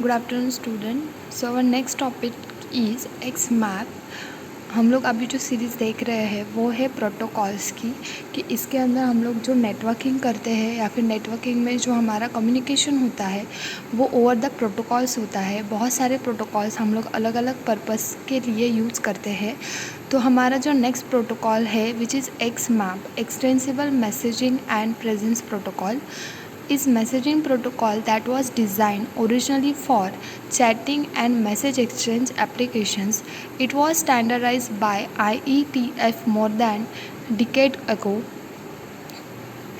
Good afternoon student. So our next topic is x map. हम लोग अभी जो सीरीज़ देख रहे हैं वो है प्रोटोकॉल्स की, कि इसके अंदर हम लोग जो नेटवर्किंग करते हैं या फिर नेटवर्किंग में जो हमारा कम्युनिकेशन होता है वो ओवर द प्रोटोकॉल्स होता है। बहुत सारे प्रोटोकॉल्स हम लोग अलग अलग पर्पस के लिए यूज़ करते हैं। तो हमारा जो नेक्स्ट प्रोटोकॉल है which is x map, extensible messaging and presence protocol, is messaging protocol that was designed originally for chatting and message exchange applications. It was standardized by IETF more than a decade ago.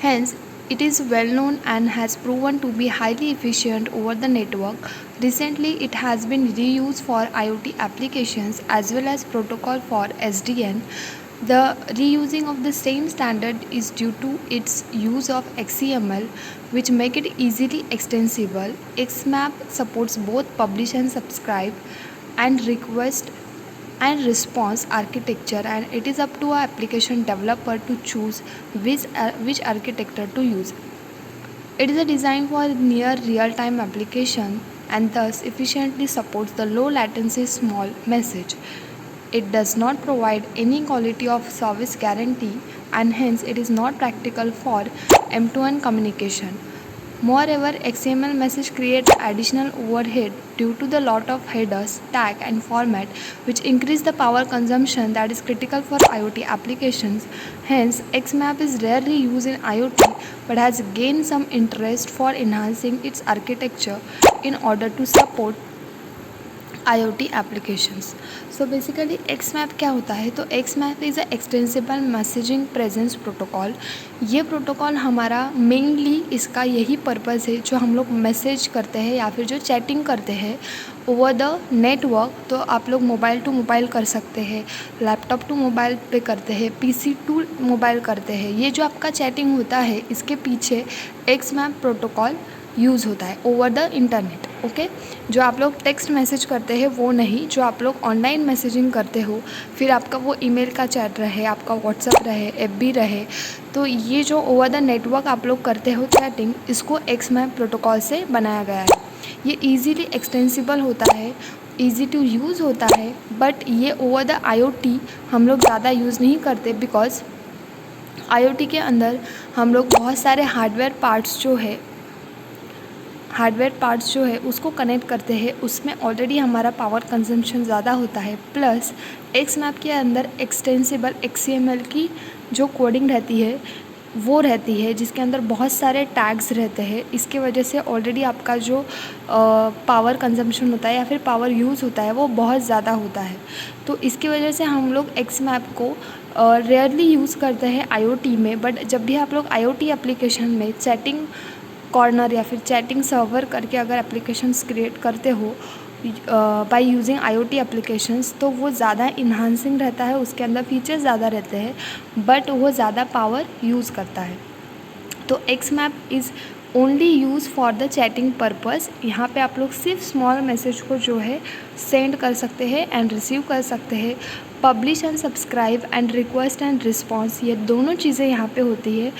Hence, it is well known and has proven to be highly efficient over the network. Recently, it has been reused for IoT applications as well as protocol for SDN. The reusing of the same standard is due to its use of XCML, which make it easily extensible. XMAP supports both publish and subscribe and request and response architecture, and it is up to our application developer to choose which architecture to use. It is a design for near real-time application and thus efficiently supports the low latency small message. It does not provide any quality of service guarantee, and hence it is not practical for M2M communication. Moreover, XML message creates additional overhead due to the lot of headers, tag and format, which increase the power consumption that is critical for IoT applications. Hence, XMAP is rarely used in IoT but has gained some interest for enhancing its architecture in order to support IoT applications. So basically XMAP क्या होता है, तो XMAP is a extensible messaging presence protocol. ये protocol हमारा mainly इसका यही purpose है, जो हम लोग मैसेज करते हैं या फिर जो चैटिंग करते हैं ओवर द नेटवर्क, तो आप लोग मोबाइल टू मोबाइल कर सकते हैं, लैपटॉप टू मोबाइल पे करते हैं, पीसी टू मोबाइल करते हैं। ये जो आपका चैटिंग होता है इसके पीछे XMAP प्रोटोकॉल यूज़ होता है ओवर द इंटरनेट। ओके, जो आप लोग टेक्स्ट मैसेज करते हैं वो नहीं, जो आप लोग ऑनलाइन मैसेजिंग करते हो, फिर आपका वो ईमेल का चैट रहे, आपका व्हाट्सएप रहे, एफबी रहे, तो ये जो ओवर द नेटवर्क आप लोग करते हो चैटिंग, इसको XMAP प्रोटोकॉल से बनाया गया है। ये ईजीली एक्सटेंसिबल होता है, ईजी टू यूज़ होता है, बट ये ओवर द IoT हम लोग ज़्यादा यूज़ नहीं करते, बिकॉज IoT के अंदर हम लोग बहुत सारे हार्डवेयर पार्ट्स जो है उसको कनेक्ट करते हैं, उसमें ऑलरेडी हमारा पावर कंजम्पशन ज़्यादा होता है। प्लस XMAP के अंदर एक्सटेंसिबल XCML की जो कोडिंग रहती है वो रहती है, जिसके अंदर बहुत सारे टैग्स रहते हैं। इसके वजह से ऑलरेडी आपका जो पावर कंजम्पशन होता है या फिर पावर यूज़ होता है वो बहुत ज़्यादा होता है। तो इसकी वजह से हम लोग XMAP को रेयरली यूज़ करते हैं IoT में, बट जब भी आप लोग IoT एप्लीकेशन में चैटिंग कॉर्नर या फिर चैटिंग सर्वर करके अगर एप्लीकेशंस क्रिएट करते हो बाय यूजिंग IoT एप्लीकेशंस, तो वो ज़्यादा इन्हांसिंग रहता है, उसके अंदर फीचर्स ज़्यादा रहते हैं, बट वो ज़्यादा पावर यूज़ करता है। तो XMAP is only use for the chatting purpose. यहाँ पे आप लोग सिर्फ स्मॉल मैसेज को जो है सेंड कर सकते हैं एंड रिसीव कर सकते हैं। Publish and subscribe and request and response, ये दोनों चीज़ें यहाँ पे होती है।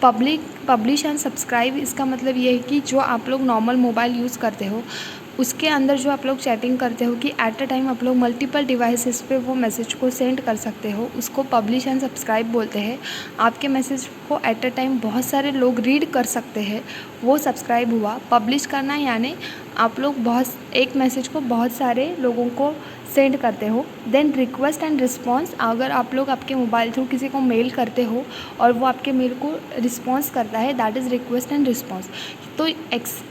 पब्लिश एंड सब्सक्राइब इसका मतलब ये है कि जो आप लोग नॉर्मल मोबाइल यूज़ करते हो उसके अंदर जो आप लोग चैटिंग करते हो कि एट अ टाइम आप लोग मल्टीपल डिवाइसेस पे वो मैसेज को सेंड कर सकते हो, उसको पब्लिश एंड सब्सक्राइब बोलते हैं। आपके मैसेज को एट अ टाइम बहुत सारे लोग रीड कर सकते हैं, वो सब्सक्राइब हुआ। पब्लिश करना यानी आप लोग एक मैसेज को बहुत सारे लोगों को सेंड करते हो। देन रिक्वेस्ट एंड रिस्पॉन्स, अगर आप लोग आपके मोबाइल थ्रू किसी को मेल करते हो और वो आपके मेल को रिस्पॉन्स करता है, that is request and response. तो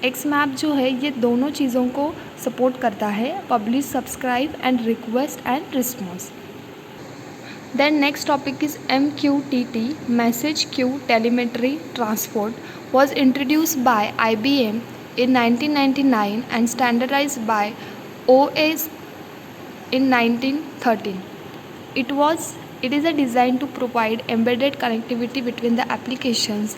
XMAP जो है ये दोनों चीज़ों को सपोर्ट करता है, publish, subscribe and request and response. Then next topic is MQTT, Message Queue Telemetry Transport, was introduced by IBM in 1999 and standardized by OS in 1913. It is a design to provide embedded connectivity between the applications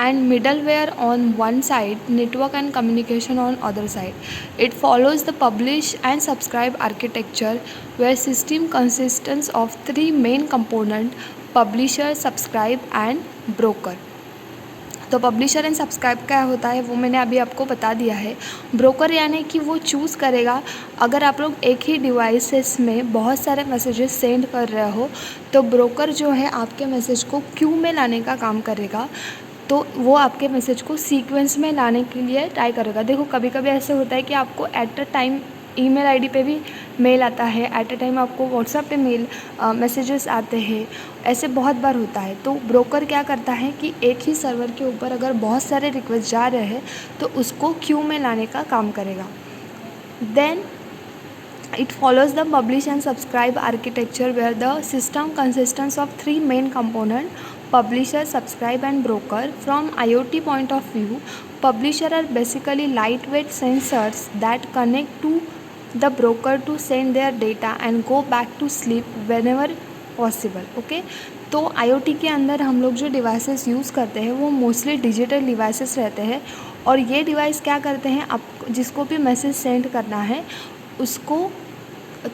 and middleware on one side, network and communication on other side. It follows the publish and subscribe architecture, where system consists of three main components: publisher, subscribe and broker. तो publisher and subscribe क्या होता है वो मैंने अभी आपको बता दिया है। ब्रोकर यानी कि वो चूज़ करेगा, अगर आप लोग एक ही डिवाइसेस में बहुत सारे मैसेजेस सेंड कर रहे हो तो ब्रोकर जो है आपके मैसेज को क्यू में लाने का काम करेगा। तो वो आपके मैसेज को सीक्वेंस में लाने के लिए ट्राई करेगा। देखो कभी कभी ऐसे होता है कि आपको at a time email ID पे भी मेल आता है, एट अ टाइम आपको व्हाट्सएप पे मेल मैसेजेस आते हैं, ऐसे बहुत बार होता है। तो ब्रोकर क्या करता है कि एक ही सर्वर के ऊपर अगर बहुत सारे रिक्वेस्ट जा रहे हैं तो उसको क्यू में लाने का काम करेगा। Then it follows the publish and subscribe architecture where the system consists of three main components: publisher, subscribe and broker. From IoT point of view, publisher are basically lightweight sensors that connect to the broker to send their data and go back to sleep whenever possible. Okay, तो IoT के अंदर हम लोग जो devices use करते हैं वो mostly digital devices रहते हैं। और ये डिवाइस क्या करते हैं, आप जिसको भी मैसेज सेंड करना है उसको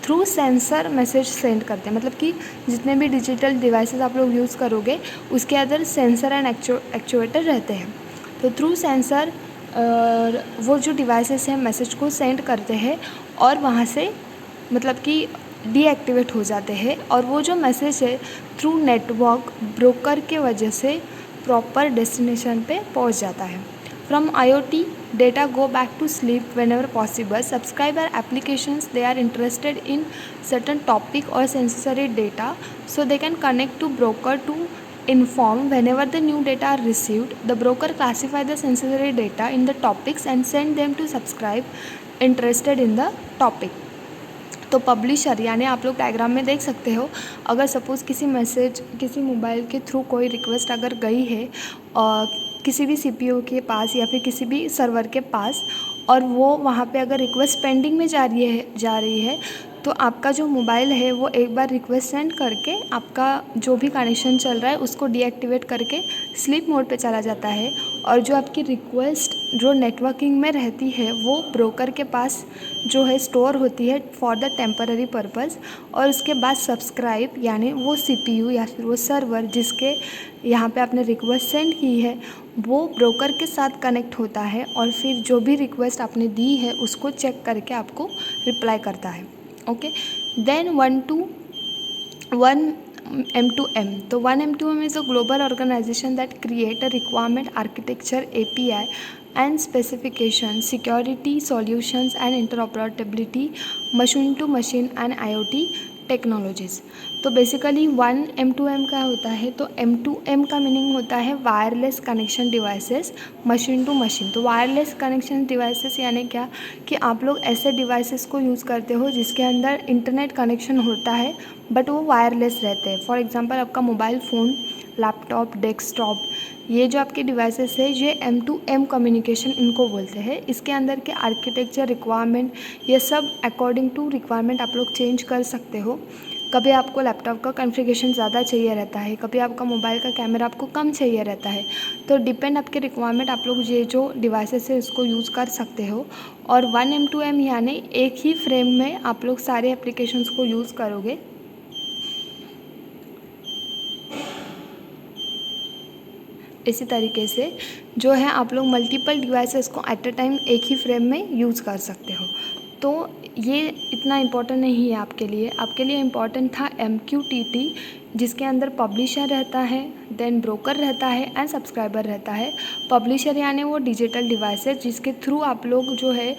थ्रू सेंसर मैसेज सेंड करते हैं। मतलब कि जितने भी डिजिटल डिवाइसेस आप लोग यूज़ करोगे उसके अंदर सेंसर एंड एक्चुएटर रहते हैं। तो थ्रू सेंसर वो जो डिवाइसेस हैं मैसेज को सेंड करते हैं और वहाँ से मतलब कि डीएक्टिवेट हो जाते हैं। और वो जो मैसेज है थ्रू नेटवर्क ब्रोकर के वजह से प्रॉपर डेस्टिनेशन पे पहुँच जाता है। From IoT, data go back to sleep whenever possible. Subscriber applications, they are interested in certain topic or sensory data, so they can connect to broker to inform whenever the new data are received. The broker classify the sensory data in the topics and send them to subscribe interested in the topic. तो publisher यानी आप लोग diagram में देख सकते हो, अगर suppose किसी मैसेज किसी मोबाइल के थ्रू कोई रिक्वेस्ट अगर गई है किसी भी सीपीयू के पास या फिर किसी भी सर्वर के पास और वो वहाँ पे अगर रिक्वेस्ट पेंडिंग में जा रही है तो आपका जो मोबाइल है वो एक बार रिक्वेस्ट सेंड करके आपका जो भी कनेक्शन चल रहा है उसको डीएक्टिवेट करके स्लीप मोड पे चला जाता है। और जो आपकी रिक्वेस्ट जो नेटवर्किंग में रहती है वो ब्रोकर के पास जो है स्टोर होती है फॉर द टेम्पररी पर्पज़। और उसके बाद सब्सक्राइब यानी वो सीपीयू या फिर वो सर्वर जिसके यहाँ पे आपने रिक्वेस्ट सेंड की है वो ब्रोकर के साथ कनेक्ट होता है और फिर जो भी रिक्वेस्ट आपने दी है उसको चेक करके आपको रिप्लाई करता है। Okay, then 1 M2M. तो 1 M2M is a global organization that create a requirement architecture, API and specification, security solutions and interoperability, machine to machine and IoT technologies. तो बेसिकली 1 M2M का होता है, तो M2M का मीनिंग होता है wireless connection devices machine to machine. तो wireless connection devices यानी क्या कि आप लोग ऐसे डिवाइसेस को यूज़ करते हो जिसके अंदर इंटरनेट कनेक्शन होता है बट वो वायरलेस रहते हैं। फॉर एग्जांपल आपका मोबाइल फ़ोन, लैपटॉप, डेस्कटॉप, ये जो आपके डिवाइसेस है ये M2M कम्युनिकेशन इनको बोलते हैं। इसके अंदर के आर्किटेक्चर रिक्वायरमेंट ये सब अकॉर्डिंग टू रिक्वायरमेंट आप लोग चेंज कर सकते हो। कभी आपको लैपटॉप का कॉन्फ़िगरेशन ज़्यादा चाहिए रहता है, कभी आपका मोबाइल का कैमरा आपको कम चाहिए रहता है। तो डिपेंड आपके रिक्वायरमेंट आप लोग ये जो डिवाइसेस है उसको यूज़ कर सकते हो। और 1 M2M यानी एक ही फ्रेम में आप लोग सारे एप्लीकेशंस को यूज़ करोगे। इसी तरीके से जो है आप लोग मल्टीपल डिवाइसेस को एट अ टाइम एक ही फ्रेम में यूज़ कर सकते हो। तो ये इतना इम्पोर्टेंट नहीं है आपके लिए इम्पोर्टेंट था MQTT जिसके अंदर पब्लिशर रहता है, देन ब्रोकर रहता है एंड सब्सक्राइबर रहता है। पब्लिशर यानी वो डिजिटल डिवाइस है जिसके थ्रू आप लोग जो है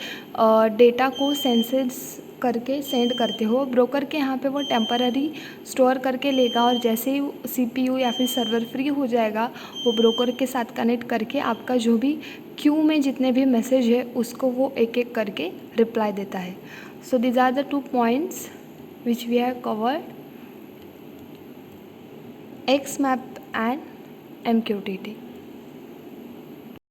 डेटा को सेंसेस करके सेंड करते हो। ब्रोकर के यहाँ पे वो टेम्पररी स्टोर करके लेगा और जैसे ही CPU या फिर सर्वर फ्री हो जाएगा वो ब्रोकर के साथ कनेक्ट करके आपका जो भी क्यू में जितने भी मैसेज है उसको वो एक एक करके रिप्लाई देता है। So these are the 2 points which we have covered, XMAPP and MQTT.